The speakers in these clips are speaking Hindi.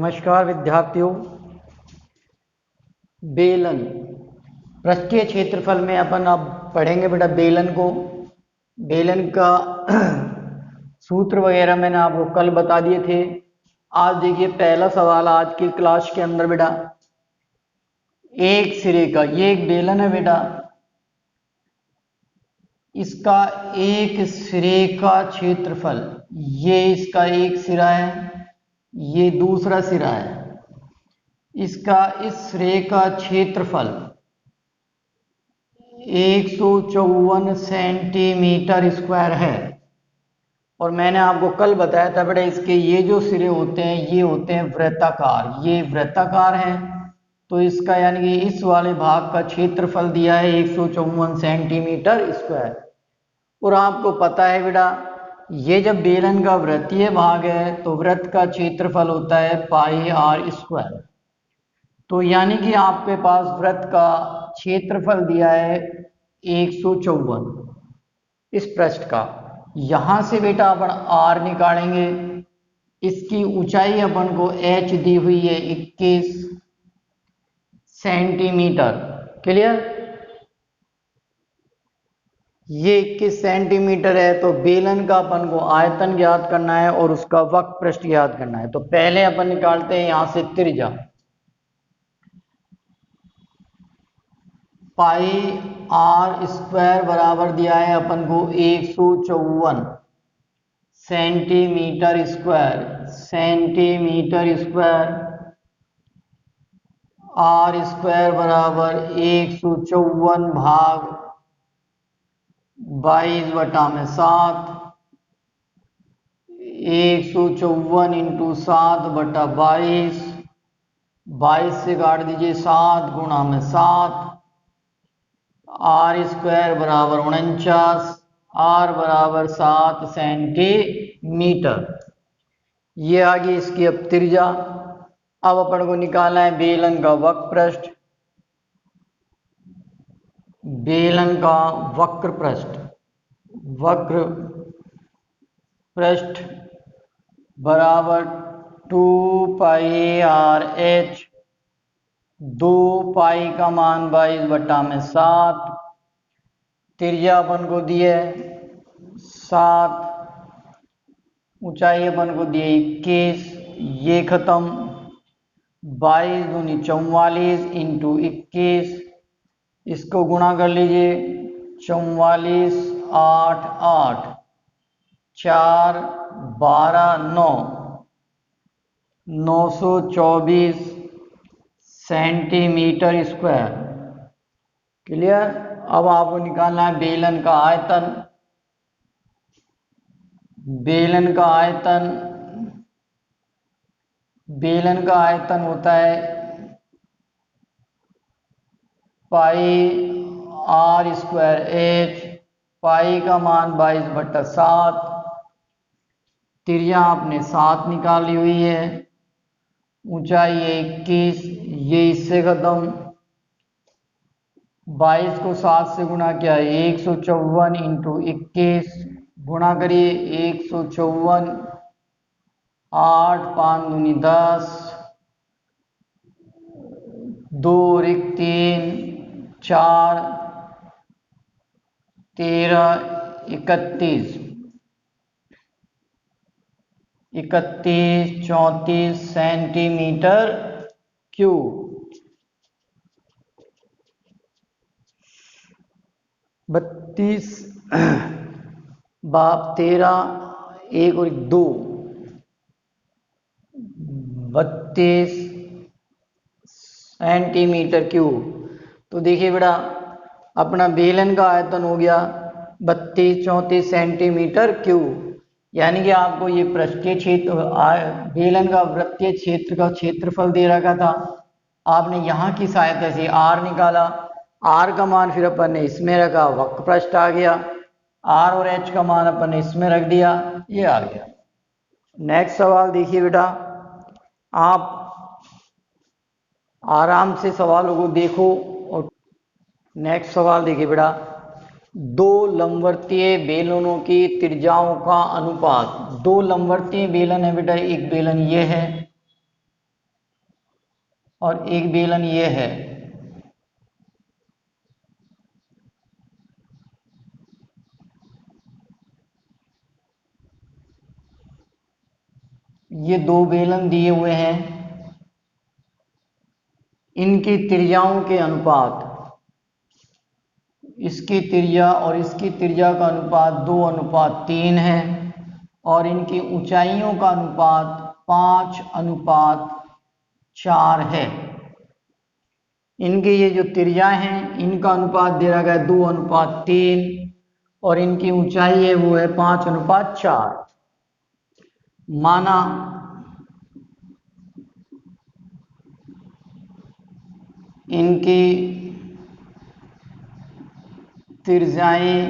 नमस्कार विद्यार्थियों। बेलन पृष्ठीय क्षेत्रफल में अपन अब पढ़ेंगे बेटा बेलन को। बेलन का सूत्र वगैरह मैंने आपको कल बता दिए थे। आज देखिए पहला सवाल आज की क्लास के अंदर बेटा, एक सिरे का, ये एक बेलन है बेटा, इसका एक सिरे का क्षेत्रफल, ये इसका एक सिरा है, ये दूसरा सिरा है, इसका इस सिरे का क्षेत्रफल 154 सेंटीमीटर स्क्वायर है। और मैंने आपको कल बताया था बेटा, इसके ये जो सिरे होते हैं ये होते हैं वृत्ताकार, ये वृत्ताकार हैं, तो इसका यानी कि इस वाले भाग का क्षेत्रफल दिया है 154 सेंटीमीटर स्क्वायर। और आपको पता है बेटा, ये जब बेलन का वृत्तीय भाग है तो वृत्त का क्षेत्रफल होता है पाई आर स्क्वायर। तो यानी कि आपके पास वृत्त का क्षेत्रफल दिया है 154 इस पृष्ठ का। यहां से बेटा अपन आर निकालेंगे, इसकी ऊंचाई अपन को एच दी हुई है 21 सेंटीमीटर। क्लियर? ये 21 सेंटीमीटर है, तो बेलन का अपन को आयतन ज्ञात करना है और उसका वक्र पृष्ठ ज्ञात करना है। तो पहले अपन निकालते हैं यहां से त्रिज्या, पाई आर स्क्वायर बराबर दिया है अपन को 154 centimetre square, centimetre square, r square बराबर 154 भाग 22/7, 154 इंटू 7/22, 22 से काट दीजिए 7 गुणा में 7, आर स्क्वायर बराबर 49, आर बराबर 7 सेंटीमीटर। ये आ गई इसकी अब त्रिज्या। अब अपन को निकालना है बेलन का वक्र पृष्ठ, बेलन का वक्र पृष्ठ, वक्र पृष्ठ बराबर 2 पाई आर एच, 2 पाई का मान 22/7, त्रिज्या अपन को दिए 7, ऊंचाई अपन को दिए 21, ये खत्म, 22 दूनी 44 इंटू 21, इसको गुणा कर लीजिए, 44 8 8 4 12 9, 924 सेंटीमीटर स्क्वायर। क्लियर? अब आपको निकालना है बेलन का आयतन। बेलन का आयतन, बेलन का आयतन होता है पाई आर स्क्वायर एच, पाई का मान 22/7, त्रिज्या आपने 7 निकाली हुई है, ऊंचाई है 21, ये इससे खत्म, 22 को 7 से गुणा किया 154 इंटू 21, गुणा करिए 154, 8 5 दूनी 10, 2 1 3 4 13 31, 31 34 सेंटीमीटर क्यूब। 32 बाप 13, 1 और 2, 32 सेंटीमीटर क्यूब। तो देखिए बेटा, अपना बेलन का आयतन हो गया 32 34 सेंटीमीटर क्यूब। यानी कि आपको ये पृष्ठीय क्षेत्र, बेलन का वृत्तीय क्षेत्र का क्षेत्रफल दे रखा था, आपने यहाँ की सहायता से आर निकाला, आर का मान फिर अपन ने इसमें रखा, वक्र पृष्ठ आ गया, आर और एच का मान अपन ने इसमें रख दिया, ये आ गया। नेक्स्ट सवाल देखिए बेटा, आप आराम से सवालों को देखो। और नेक्स्ट सवाल देखिए बेटा, दो लंबवर्तीय बेलनों की त्रिज्याओं का अनुपात। दो लंबवर्तीय बेलन है बेटा, एक बेलन ये है और एक बेलन ये है। ये दो बेलन दिए हुए हैं, इनकी त्रिज्याओं के अनुपात, इसकी त्रिज्या और इसकी त्रिज्या का अनुपात 2:3 है और इनकी ऊंचाइयों का अनुपात 5:4 है। इनकी ये जो त्रिज्याएं हैं इनका अनुपात दे रखा है 2:3 और इनकी ऊंचाई है वो है 5:4। माना इनकी त्रिज्याएं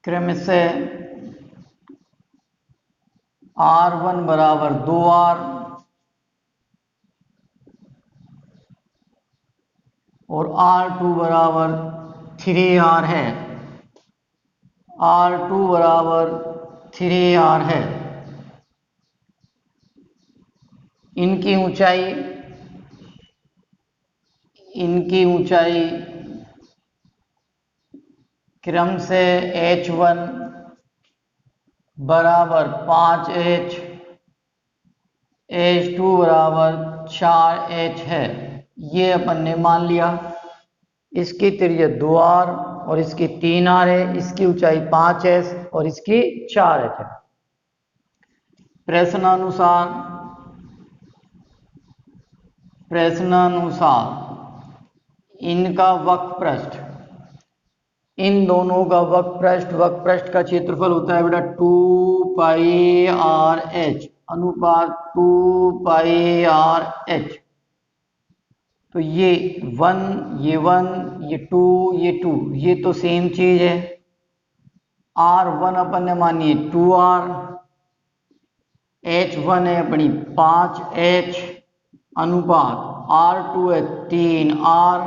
क्रम से R1 बराबर 2R और R2 बराबर 3R है। R2 बराबर 3R है। इनकी ऊंचाई क्रम से H1 बराबर 5H, H2 बराबर 4H है। ये अपन ने मान लिया। इसकी त्रिज्या 2R और इसकी 3R है, इसकी ऊंचाई 5S और इसकी 4H है। प्रश्नानुसार इनका वक्र इन दोनों का वक्र का क्षेत्रफल होता है बेटा 2πRH अनुपात 2πRH। तो ये 1 ये 2 ये 2 ये तो सेम चीज है। R1 अपन ने मानी 2R, H1 है अपनी 5H अनुपात R2 है 3R,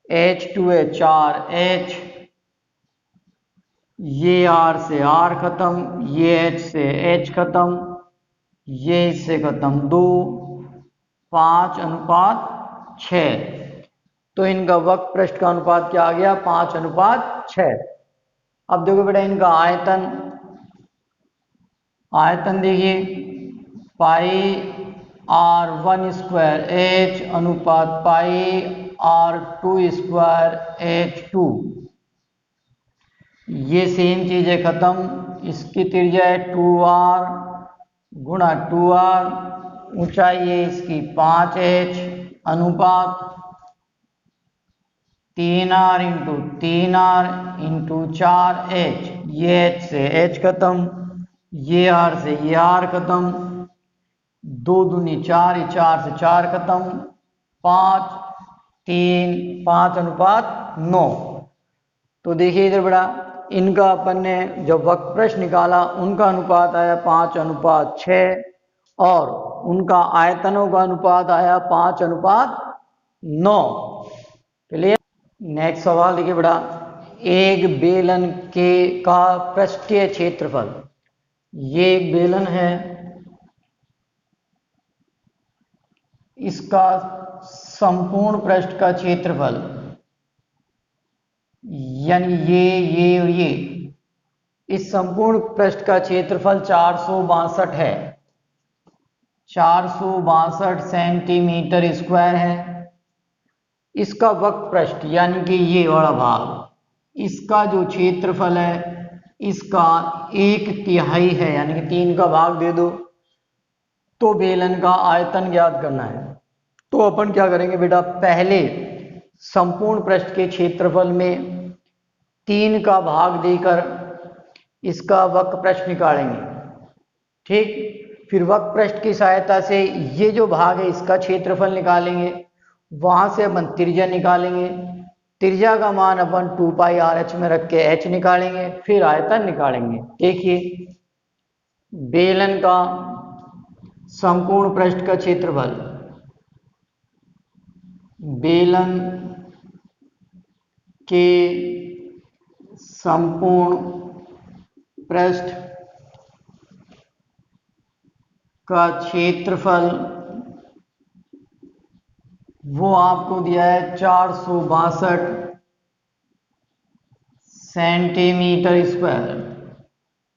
H2 है 4H। ये R से R खत्म, ये H से H खत्म, ये इससे खत्म 2, 5:6। तो इनका वक्र का अनुपात क्या आ गया 5:6। अब देखो बेटा इनका आयतन देखिए πR1² H अनुपात πR2² H2। ये सेम चीज है खत्म। इसकी त्रिज्या है 2R गुणा 2R, ऊंचाई है इसकी 5H अनुपात 3R into 3R into 4H। ये H से H खत्म, ये R से ये R खत्म, 2 दूनी 4, 4 से 4 खत्म, 5 3 5:9। तो देखिए इधर बड़ा इनका अपन ने जब वक्र निकाला उनका अनुपात आया 5:6 और उनका आयतनों का अनुपात आया 5:9। क्लियर। नेक्स्ट सवाल देखिए बड़ा एक बेलन का पृष्ठीय क्षेत्रफल। ये एक बेलन है, इसका संपूर्ण पृष्ठ का क्षेत्रफल यानी ये और ये, इस संपूर्ण पृष्ठ का क्षेत्रफल 462 है, 462 सेंटीमीटर स्क्वायर है। इसका वक्र पृष्ठ यानी कि ये वाला भाग, इसका जो क्षेत्रफल है इसका 1/3 है, यानी कि 3 का भाग दे दो तो बेलन का आयतन ज्ञात करना है। तो अपन क्या करेंगे बेटा, पहले संपूर्ण पृष्ठ के क्षेत्रफल में 3 का भाग देकर इसका वक्र पृष्ठ निकालेंगे। ठीक, फिर वक्र पृष्ठ की सहायता से ये जो भाग है इसका क्षेत्रफल निकालेंगे, वहां से अपन त्रिज्या निकालेंगे, त्रिज्या का मान अपन 2πRH में रख के H निकालेंगे, फिर आयतन निकालेंगे। देखिए बेलन का संपूर्ण पृष्ठ का क्षेत्रफल, बेलन के संपूर्ण पृष्ठ का क्षेत्रफल वो आपको दिया है 462 सेंटीमीटर स्क्वायर,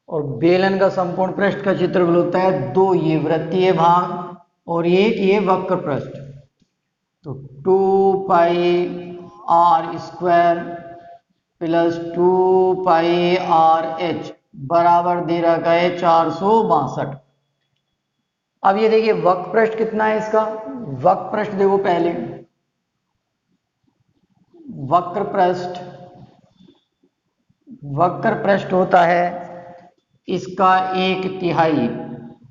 और बेलन का संपूर्ण पृष्ठ का क्षेत्रफल होता है 2 ये वृत्तीय भाग और 1 ये वक्र पृष्ठ। तो 2 pi R square plus 2 pi R H बराबर दे रखा है 462। अब ये देखिए वक्र पृष्ठ कितना है इसका। वक्र पृष्ठ देखो पहले, वक्र पृष्ठ होता है इसका 1/3,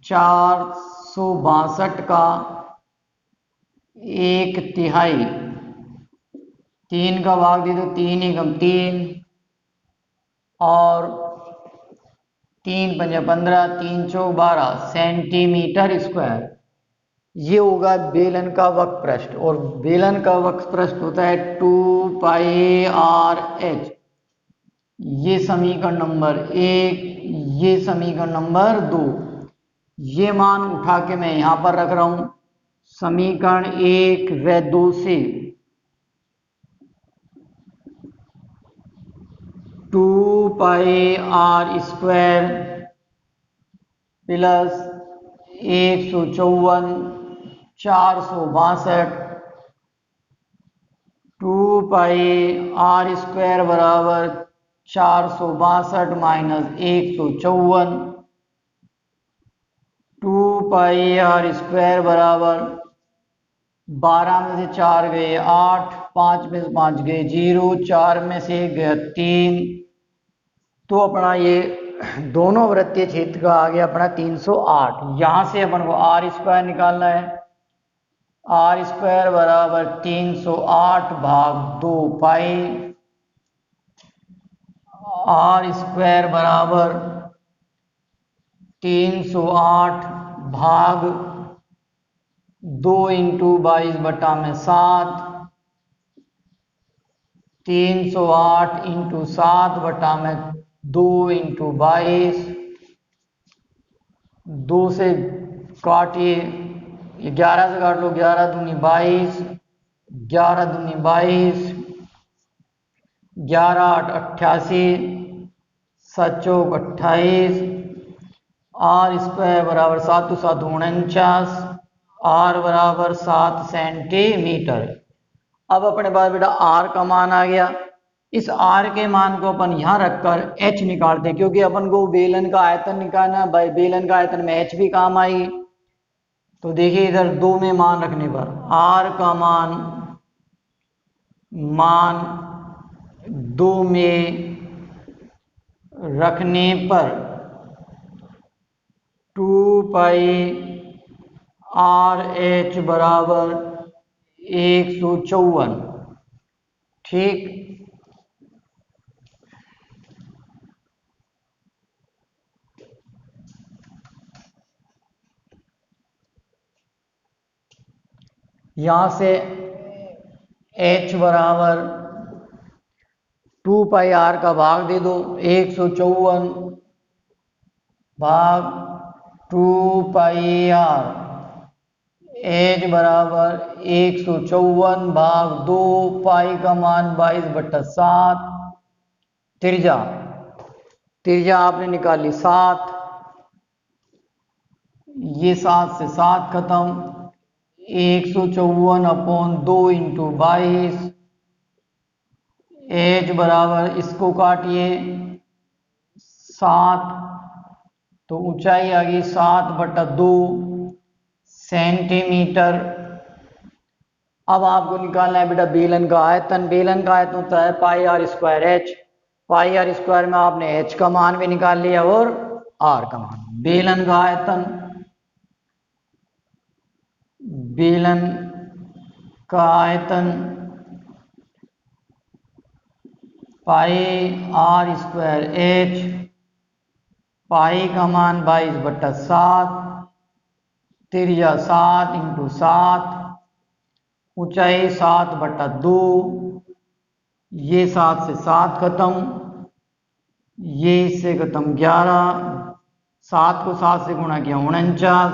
462 का 1/3, 3 का भाग दे दो 3 एकम 3 और 3 पंजा 15, 3 चौक 12 सेंटीमीटर स्क्वायर। ये होगा बेलन का वक्र पृष्ठ, और बेलन का वक्र पृष्ठ होता है 2 पाई आर एच। ये समीकरण नंबर 1, ये समीकरण नंबर 2। ये मान उठा के मैं यहां पर रख रहा हूं समीकरण 1 व 2 से 2 pi R square plus 154 462, 2 pi R square बराबर 462 माइनस 154, 2 पाई आर स्क्वायर बराबर 12 में से 4 गए 8, 5 में से 5 गए 0, 4 में से 1 गया 3। तो अपना ये दोनों वृत्तीय क्षेत्र का आ गया अपना 308। यहां से अपन को आर स्क्वायर निकालना है। आर स्क्वायर बराबर 308 भाग 2 पाई, आर स्क्वायर बराबर 308 भाग 2 इंटू 22/7, 308 इंटू 7/2 इंटू 22, 2 से काटिए 11 से काट लो, 11 दूनी 22, 11 दूनी 22, 11 8 88, 7 चौक 28, आर स्क्वायर बराबर 7 7 49, आर बराबर 7 सेंटीमीटर। अब अपने पास बेटा आर का मान आ गया। इस आर के मान को अपन यहां रखकर एच निकालते, क्योंकि अपन को बेलन का आयतन निकालना है। भाई बेलन का आयतन में एच भी काम आएगी। तो देखिए इधर 2 में मान रखने पर आर का मान 2 में रखने पर 2 पाई आर एच बराबर 154। ठीक, यहां से h बराबर 2 पाई आर का भाग दे दो 154 भाग 2 पाई आर, एच बराबर 154 भाग 2 पाई का मान 22/7। त्रिज्या आपने निकाली 7, ये 7 से 7 खत्म, 154/2 इंटू 22, एच बराबर इसको काटिए 7, तो ऊंचाई आ गई 7/2 सेंटीमीटर। अब आपको निकालना है बेटा बेलन का आयतन। बेलन का आयतन होता है pi R square H. Pi R square में आपने एच का मान भी निकाल लिया और आर का मान। बेलन का आयतन, बेलन का आयतन पाई आर स्क्वायर एच, पाई का मान 22/7, त्रिज्या 7 इंटू 7, ऊंचाई 7/2, ये 7 से 7 खत्म, ये इससे खत्म 11, 7 को 7 से गुणा किया 49,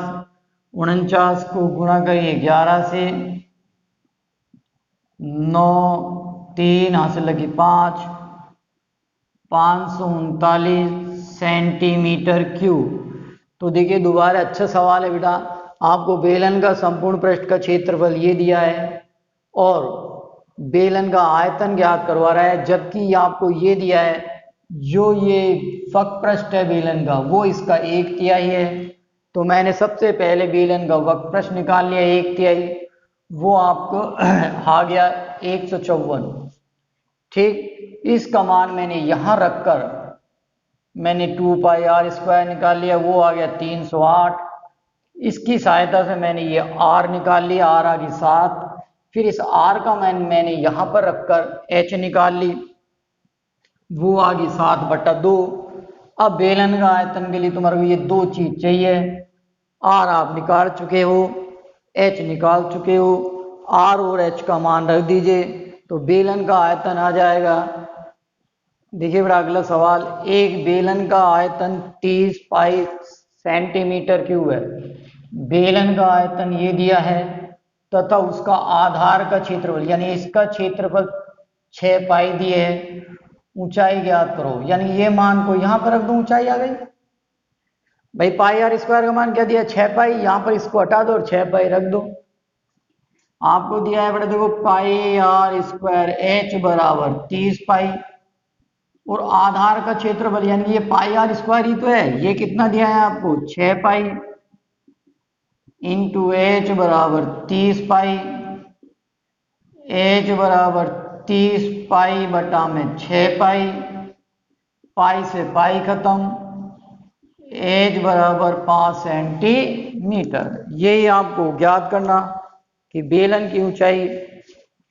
49 को गुणा करिए 11 से, 9 3 हासिल लगी 5, 539 सेंटीमीटर क्यूब। तो देखिए दोबारा अच्छा सवाल है बेटा, आपको बेलन का संपूर्ण पृष्ठ का क्षेत्रफल ये दिया है और बेलन का आयतन ज्ञात करवा रहा है, जबकि आपको ये दिया है जो ये वक्र पृष्ठ है बेलन का वो इसका 1/3 है। तो मैंने सबसे पहले बेलन का वक्र पृष्ठ निकाल लिया 1/3, वो आपको आ गया 154। ठीक, इसका मान मैंने यहाँ रखकर मैंने 2πr² निकाल लिया, वो आ गया 308। इसकी सहायता से मैंने ये r निकाल लिया, r आ गई 7। फिर इस r का मैंने यहाँ पर रखकर h निकाल ली, वो आ गई 7/2। अब बेलन का आयतन के लिए तुम्हारे को ये दो चीज चाहिए, r आप निकाल चुके हो, h निकाल चुके हो, r और h का मान रख दीजिए तो बेलन का आयतन आ जाएगा। देखिए बेटा अगला सवाल, एक बेलन का आयतन 30 पाई सेंटीमीटर क्यूब है। बेलन का आयतन ये दिया है तथा उसका आधार का क्षेत्रफल यानी इसका क्षेत्रफल 6 पाई दिए है। ऊंचाई ज्ञात करो, यानी ये मान को यहां पर रख दो, ऊंचाई आ गई। भाई πr² का मान क्या दिया 6 पाई, यहां पर इसको हटा दो और 6 पाई रख दो। आपको दिया है बेटा देखो πr² h बराबर 30 पाई और आधार का क्षेत्रफल यानी ये πr² ही तो है, ये कितना दिया है आपको 6 पाई इंटू h बराबर 30 पाई, h बराबर 30 पाई बटा में 6 पाई, पाई से पाई खत्म, h बराबर 5 सेंटीमीटर। यही आपको ज्ञात करना कि बेलन की ऊंचाई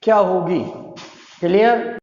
क्या होगी। क्लियर।